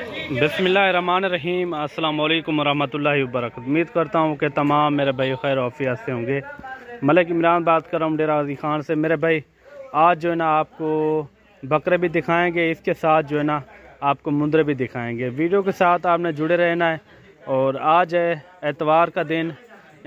बिस्मिल्लाहिर्रहमानिर्रहीम। अस्सलाम वालेकुम वरहमतुल्लाहि वबरकातुहू। उम्मीद करता हूँ कि तमाम मेरे भाई खैर औफियत से होंगे। मलिक इमरान बात कर रहा हूँ डेरा गाजी खान से। मेरे भाई आज जो है ना आपको बकरे भी दिखाएंगे, इसके साथ जो है ना आपको मुंदरे भी दिखाएंगे। वीडियो के साथ आपने जुड़े रहना है। और आज है एतवार का दिन,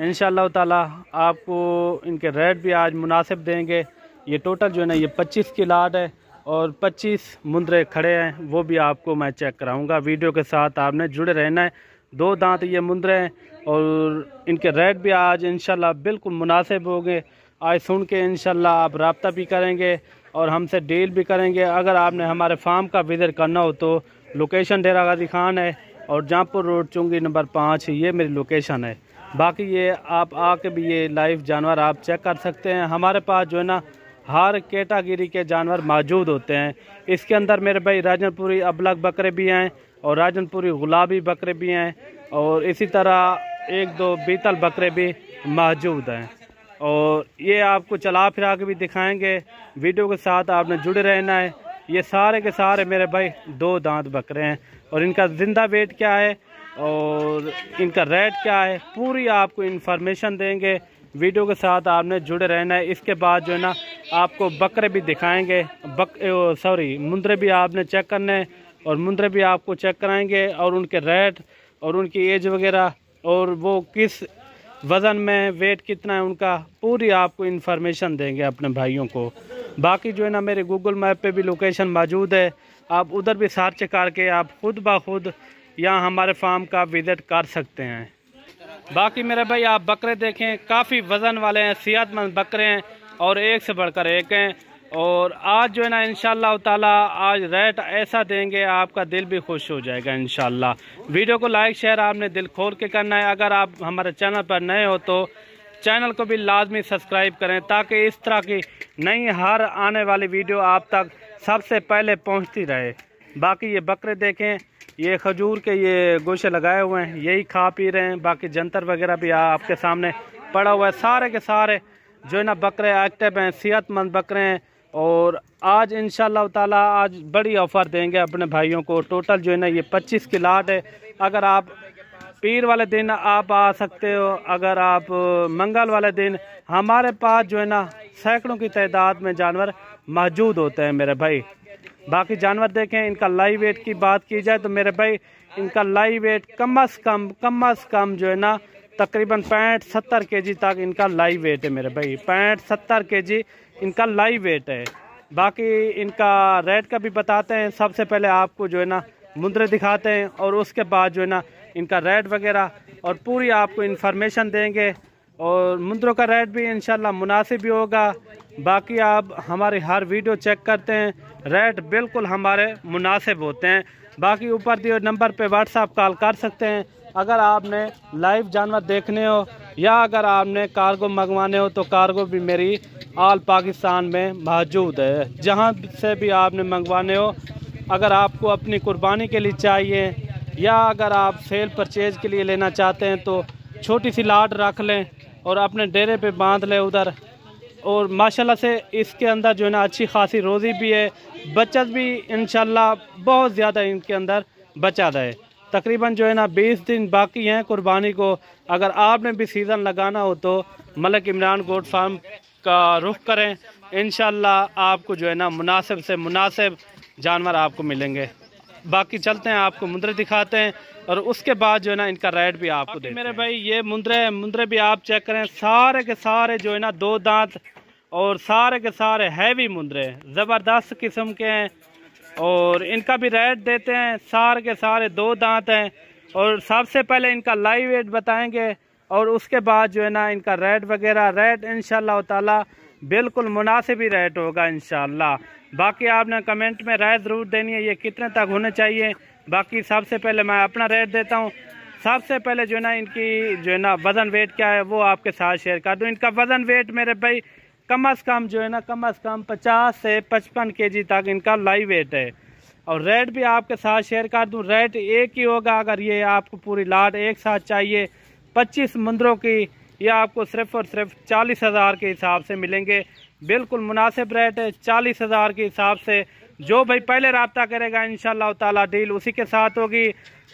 इंशाअल्लाह ताला आपको इनके रेट भी आज मुनासिब देंगे। ये टोटल जो है ना ये 25 की लाट है और 25 मुंदरे खड़े हैं, वो भी आपको मैं चेक कराऊंगा। वीडियो के साथ आपने जुड़े रहना है। 2 दांत ये मुंदरे हैं और इनके रेट भी आज इंशाल्लाह बिल्कुल मुनासिब होंगे। आज सुन के इंशाल्लाह आप रब्ता भी करेंगे और हमसे डील भी करेंगे। अगर आपने हमारे फार्म का विज़िट करना हो तो लोकेशन डेरा गाजी खान है और जहाँपुर रोड चुंगी नंबर 5 ये मेरी लोकेशन है। बाकी ये आप आके भी ये लाइव जानवर आप चेक कर सकते हैं। हमारे पास जो है ना हर कैटेगरी के जानवर मौजूद होते हैं। इसके अंदर मेरे भाई राजनपुरी अबलग बकरे भी हैं और राजनपुरी गुलाबी बकरे भी हैं और इसी तरह 1-2 बीतल बकरे भी मौजूद हैं। और ये आपको चला फिरा के भी दिखाएंगे। वीडियो के साथ आपने जुड़े रहना है। ये सारे के सारे मेरे भाई 2 दांत बकरे हैं और इनका ज़िंदा वेट क्या है और इनका रेट क्या है, पूरी आपको इन्फॉर्मेशन देंगे। वीडियो के साथ आपने जुड़े रहना है। इसके बाद जो है ना आपको बकरे भी दिखाएंगे, मुंदरे भी आपने चेक करने हैं और मुंदरे भी आपको चेक कराएंगे और उनके रेट और उनकी एज वगैरह और वो किस वज़न में, वेट कितना है उनका, पूरी आपको इन्फॉर्मेशन देंगे अपने भाइयों को। बाकी जो है ना मेरे गूगल मैप पे भी लोकेशन मौजूद है, आप उधर भी सर्च करके आप खुद ब खुद यहाँ हमारे फार्म का विज़िट कर सकते हैं। बाकी मेरे भाई आप बकरे देखें, काफ़ी वज़न वाले हैं, सेहतमंद बकरे हैं और एक से बढ़कर एक हैं। और आज जो है ना इंशाअल्लाह ताला आज रेट ऐसा देंगे आपका दिल भी खुश हो जाएगा इंशाअल्लाह। वीडियो को लाइक शेयर आपने दिल खोल के करना है। अगर आप हमारे चैनल पर नए हो तो चैनल को भी लाजमी सब्सक्राइब करें ताकि इस तरह की नई हर आने वाली वीडियो आप तक सबसे पहले पहुँचती रहे। बाकी ये बकरे देखें, ये खजूर के ये गोशे लगाए हुए हैं, यही खा पी रहे हैं। बाकी जंतर वगैरह भी आपके सामने पड़ा हुआ है। सारे के सारे जो है ना बकरे एक्टिव हैं, सेहतमंद बकरे हैं। और आज इंशाअल्लाह ताला आज बड़ी ऑफ़र देंगे अपने भाइयों को। टोटल जो है ना ये 25 की लाट है। अगर आप पीर वाले दिन आप आ सकते हो, अगर आप मंगल वाले दिन, हमारे पास जो है ना सैकड़ों की तादाद में जानवर मौजूद होते हैं मेरे भाई। बाकी जानवर देखें, इनका लाइव वेट की बात की जाए तो मेरे भाई इनका लाइव वेट कम से कम जो है ना तकरीबन 65-70 kg तक इनका लाइव वेट है मेरे भाई। 65-70 kg इनका लाइव वेट है। बाकी इनका रेट का भी बताते हैं। सबसे पहले आपको जो है ना मुंदरे दिखाते हैं और उसके बाद जो है ना इनका रेट वगैरह और पूरी आपको इन्फॉर्मेशन देंगे। और मुंदरों का रेट भी इंशाल्लाह मुनासिब भी होगा। बाकी आप हमारी हर वीडियो चेक करते हैं, रेट बिल्कुल हमारे मुनासिब होते हैं। बाकी ऊपर दिए नंबर पे व्हाट्सएप कॉल कर सकते हैं अगर आपने लाइव जानवर देखने हो या अगर आपने कार्गो मंगवाने हो तो कार्गो भी मेरी ऑल पाकिस्तान में मौजूद है। जहाँ से भी आपने मंगवाने हो, अगर आपको अपनी कुर्बानी के लिए चाहिए या अगर आप सेल परचेज के लिए लेना चाहते हैं तो छोटी सी लाट रख लें और अपने डेरे पे बांध लें उधर। और माशाल्लाह से इसके अंदर जो है ना अच्छी खासी रोज़ी भी है, बचत भी इंशाल्लाह बहुत ज़्यादा इनके अंदर बचत है। तकरीबन जो है ना 20 दिन बाकी हैं कुर्बानी को। अगर आपने भी सीज़न लगाना हो तो मलिक इमरान गोट फार्म का रुख करें, इंशाल्लाह आपको जो है ना मुनासिब से मुनासिब जानवर आपको मिलेंगे। बाकी चलते हैं, आपको मुंदरे दिखाते हैं और उसके बाद जो है ना इनका रेट भी आपको देते हैं। मेरे भाई ये मुंदरे भी आप चेक करें, सारे के सारे जो है ना 2 दांत और सारे के सारे हैवी मुंदरे ज़बरदस्त किस्म के हैं और इनका भी रेट देते हैं। सारे के सारे 2 दांत हैं और सबसे पहले इनका लाइव वेट बताएंगे और उसके बाद जो है ना इनका रेट वगैरह, रेट इंशाअल्लाह ताला बिल्कुल मुनासिब ही रेट होगा इंशाअल्लाह। बाकी आपने कमेंट में राय ज़रूर देनी है ये कितने तक होने चाहिए। बाकी सबसे पहले मैं अपना रेट देता हूँ। सबसे पहले जो है ना इनकी जो है ना वज़न वेट क्या है वो आपके साथ शेयर कर दूँ। इनका वज़न वेट मेरे भाई कम से कम जो है ना 50 से 55 kg तक इनका लाइव वेट है। और रेट भी आपके साथ शेयर कर दूं, रेट एक ही होगा। अगर ये आपको पूरी लाट एक साथ चाहिए 25 मुंदरों की, ये आपको सिर्फ़ और सिर्फ 40,000 के हिसाब से मिलेंगे। बिल्कुल मुनासिब रेट है। 40,000 के हिसाब से जो भाई पहले रब्ता करेगा इंशाल्लाह ताला डील उसी के साथ होगी।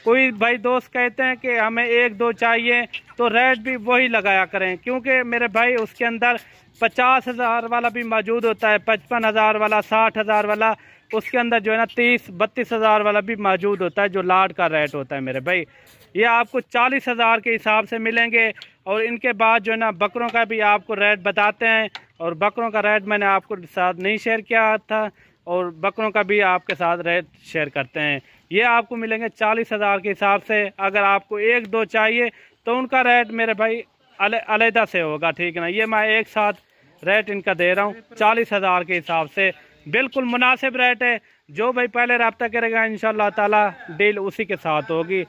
कोई भाई दोस्त कहते हैं कि हमें 1-2 चाहिए, तो रेट भी वही लगाया करें, क्योंकि मेरे भाई उसके अंदर 50,000 वाला भी मौजूद होता है, 55,000 वाला, 60,000 वाला, उसके अंदर जो है ना 30-32,000 वाला भी मौजूद होता है, जो लाट का रेट होता है मेरे भाई। ये आपको 40,000 के हिसाब से मिलेंगे। और इनके बाद जो है ना बकरों का भी आपको रेट बताते हैं, और बकरों का रेट मैंने आपको साथ नहीं शेयर किया था, और बकरों का भी आपके साथ रेट शेयर करते हैं। ये आपको मिलेंगे 40,000 के हिसाब से। अगर आपको 1-2 चाहिए तो उनका रेट मेरे भाई अलहदा से होगा, ठीक है ना। ये मैं एक साथ रेट इनका दे रहा हूँ 40,000 के हिसाब से, बिल्कुल मुनासिब रेट है। जो भाई पहले रब्ता करेगा इंशाल्लाह ताला डील उसी के साथ होगी।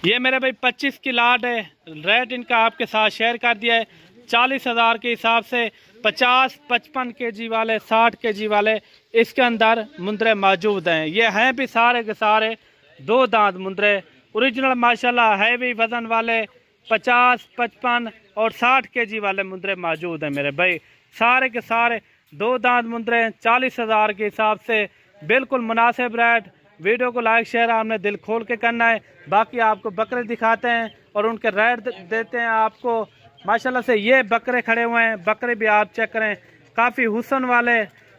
ये मेरे भाई 25 की लाट है, रेट इनका आपके साथ शेयर कर दिया है 40,000 के हिसाब से। 50-55 kg वाले, 60 kg वाले इसके अंदर मुंदरे मौजूद हैं। ये हैं भी सारे के सारे 2 दांत मुंदरे ओरिजिनल माशाल्लाह, हैवी वजन वाले 50, 55 और 60 kg वाले मुंदरे मौजूद हैं मेरे भाई। सारे के सारे 2 दांत मुंदरे 40,000 के हिसाब से, बिल्कुल मुनासिब रेट। वीडियो को लाइक शेयर आपने दिल खोल के करना है। बाकी आपको बकरे दिखाते हैं और उनके रेट देते हैं आपको। माशाल्लाह से ये बकरे खड़े हुए हैं, बकरे भी आप चेक करें, काफ़ी हुस्न वाले,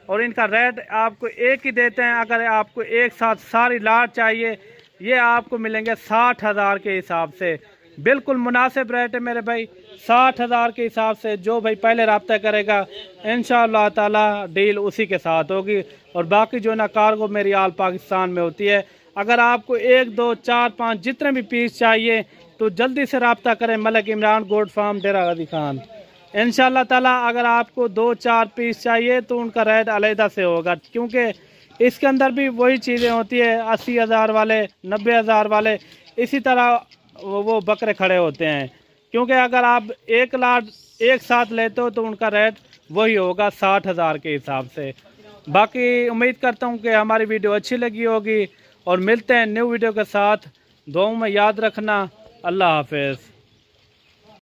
और इनका रेट आपको एक ही देते हैं। अगर आपको एक साथ सारी लाट चाहिए, ये आपको मिलेंगे 60,000 के हिसाब से, बिल्कुल मुनासिब रेट है मेरे भाई। 60,000 के हिसाब से जो भाई पहले रब्ता करेगा इंशाअल्लाह ताला डील उसी के साथ होगी। और बाकी जो ना कार्गो मेरी आल पाकिस्तान में होती है। अगर आपको 1, 2, 4, 5 जितने भी पीस चाहिए तो जल्दी से रब्ता करें मलिक इमरान गोट फार्म डेरा गाजी खान। इंशाअल्लाह ताला अगर आपको 2-4 पीस चाहिए तो उनका रेट अलहदा से होगा, क्योंकि इसके अंदर भी वही चीज़ें होती है, 80,000 वाले, 90,000 वाले, इसी तरह वो बकरे खड़े होते हैं। क्योंकि अगर आप एक लाट एक साथ लेते हो तो उनका रेट वही होगा 60,000 के हिसाब से। बाकी उम्मीद करता हूँ कि हमारी वीडियो अच्छी लगी होगी, और मिलते हैं न्यू वीडियो के साथ। दुआओं में याद रखना। अल्लाह हाफिज़।